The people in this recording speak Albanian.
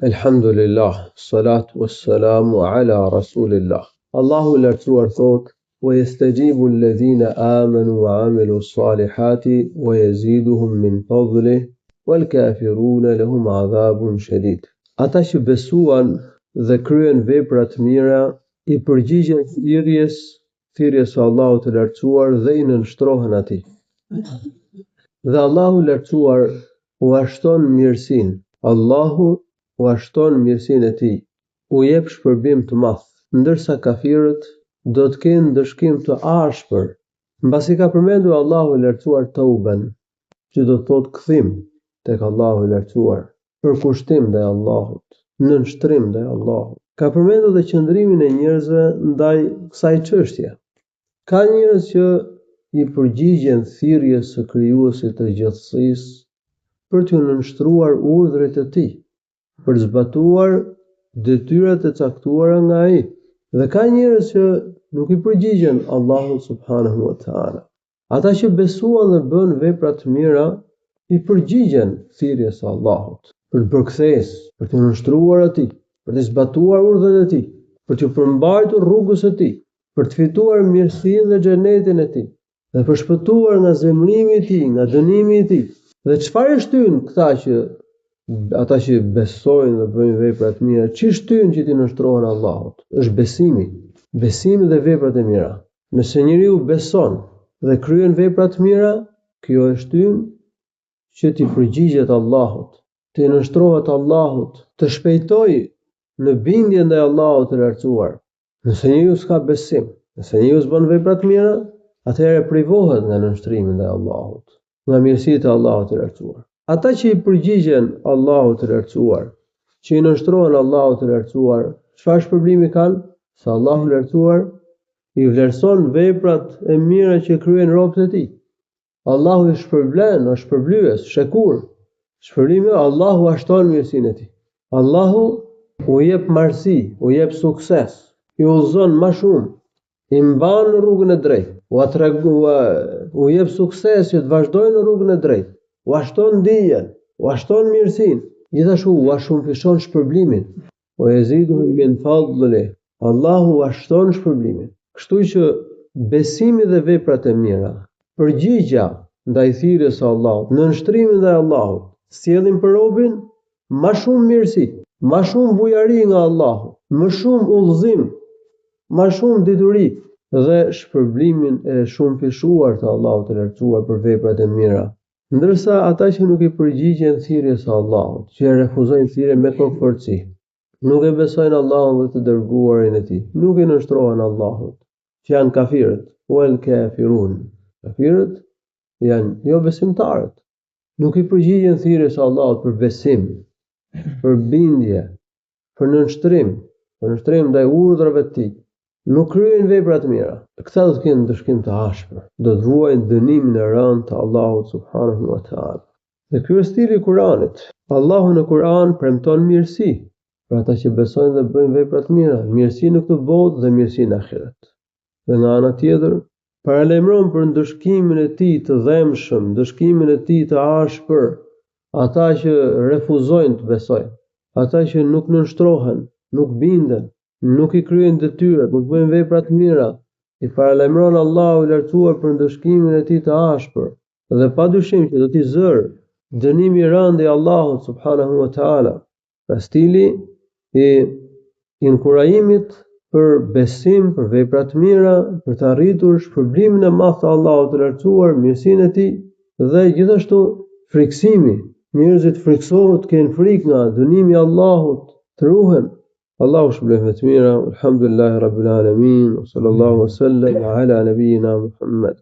Elhamdulillah, salatu wassalamu ala rasulillah. Allahu lartësuar thot: "وَيَسْتَجِيبُ الَّذِينَ آمَنُوا وَعَمِلُوا الصَّالِحَاتِ وَيَزِيدُهُم مِّن فَضْلِهِ وَالْكَافِرُونَ لَهُمْ عَذَابٌ شَدِيدٌ." Ata që besuan dhe kryen vepra të mira, i përgjigjen thirrjes së Allahut të lartësuar dhe i nënshtrohen atij. Dhe Allahu i lartësuar u ashton mirësinë. Allahu u ashton mirësinë e tij, u jep shpërblim të madh, ndërsa kafirët do të kenë ndëshkim të ashpër. Mbasi ka përmendur Allahu i lartësuar tauben, që do të thotë kthim tek Allahu i lartësuar, përkushtim ndaj Allahut, nënshtrim ndaj Allahut. Ka përmendur dhe qëndrimin e njerëzve ndaj kësaj çështje. Ka njerëz që i përgjigjen thirrjes së Krijuesit të gjithësisë për t'u nënshtruar urdhrit të tij, për të zbatuar detyrat e caktuara nga ai. Dhe ka njerëz që nuk i përgjigjen Allahut subhanahu wa taala. Ata që besuan dhe bën vepra të mira, i përgjigjen thirrjes së Allahut për të bërë kthesë, për të nënshtruar atij, për të zbatuar urdhrat e tij, për të përmbajtur rrugës së tij, për të fituar mirësinë dhe xhenetin e tij, dhe për shpëtuar nga zemrimi i tij, nga dënimi i tij. Dhe çfarë shtyn ata që besojnë dhe bëjnë vepra të mira? Ç'i shtyn që t'i nënshtrohen Allahut? Është besimi dhe veprat e mira. Nëse njeriu beson dhe kryen vepra të mira, kjo e shtyn që t'i përgjigjet Allahut, t'i nënshtrohet Allahut, të shpejtojë në bindje ndaj Allahut të lartësuar. Nëse njeriu s'ka besim, nëse njeriu s'bën vepra të mira, atëherë privohet nga nënshtrimi ndaj Allahut, nga mirësitë e Allahut të lartësuar. Ata që i përgjigjen Allahut të lartësuar, që i nënshtrohen Allahut të lartësuar, çfarë shpërblimi kanë? Se Allahu i lartësuar i vlerëson veprat e mira që kryejnë robët e tij. Allahu i shpërblen, është shpërblyes, shekur. Shpërblimi Allahu ashton mirësinë e tij. Allahu u jep marsi, u jep sukses, i udhëzon më shumë, i mban në rrugën e drejtë, u jep sukses që të vazhdojnë në rrugën e drejtë, u ashton dijen, u ashton mirësinë, gjithashtu u shumëfishon shpërblimin. O yaziduhum min fadlihi, Allahu u ashton shpërblimin. Kështu që besimi dhe veprat e mira, përgjigja ndaj thirrjes së Allahut, nënshtrimi ndaj Allahut, sjellin për robën më shumë mirësi, më shumë bujari nga Allahu, më shumë udhëzim, më shumë dituri dhe shpërblimin e shumëfishuar të Allahut të lartësuar për veprat e mira. Ndërsa ata që nuk i përgjigjen thirrjes së Allahut, që e refuzojnë thirrjen me kokëforci, nuk e besojnë Allahun dhe të dërguarin e tij, nuk i nënshtrohen Allahut, që janë kafirët, wal kafirun. Kafirët janë jo besimtarët. Nuk i përgjigjen thirrjes së Allahut për besim, për bindje, për nënshtrim ndaj urdhrave të tij. Nuk kryejnë vepra të mira. Këta do të kenë ndëshkim të ashpër. Do të vuajnë dënimin e rënd të Allahut subhanahu wa taala. Dhe ky është stili i Kuranit. Allahu në Kuran premton mirësi për ata që besojnë dhe bëjnë vepra të mira, mirësi në këtë botë dhe mirësi në ahiret. Dhe nga ana tjetër, paralajmëron për ndëshkimin e tij të dhëmshëm, ndëshkimin e tij të ashpër, ata që refuzojnë të besojnë, ata që nuk nënshtrohen, nuk binden, nuk i kryejnë detyrat, nuk bëjnë vepra të mira. I paralajmëron Allahu i lartësuar për ndëshkimin e tij të ashpër, dhe padyshim që do t'i zërë dënimi i rënd i Allahut subhanahu wa taala. Pra stili i inkurajimit për besim, për vepra të mira, për të arritur shpërblimin e madh të Allahut të lartësuar, mirësinë e tij, dhe gjithashtu friksimi. Njerëzit friksohet, kanë frikë nga dënimi i Allahut, të ruhen. Allahu shpëlbeft me të mira. Alhamdulillahi rabbil alamin. Sallallahu alaihi wasallam ala nabiyyina Muhammad.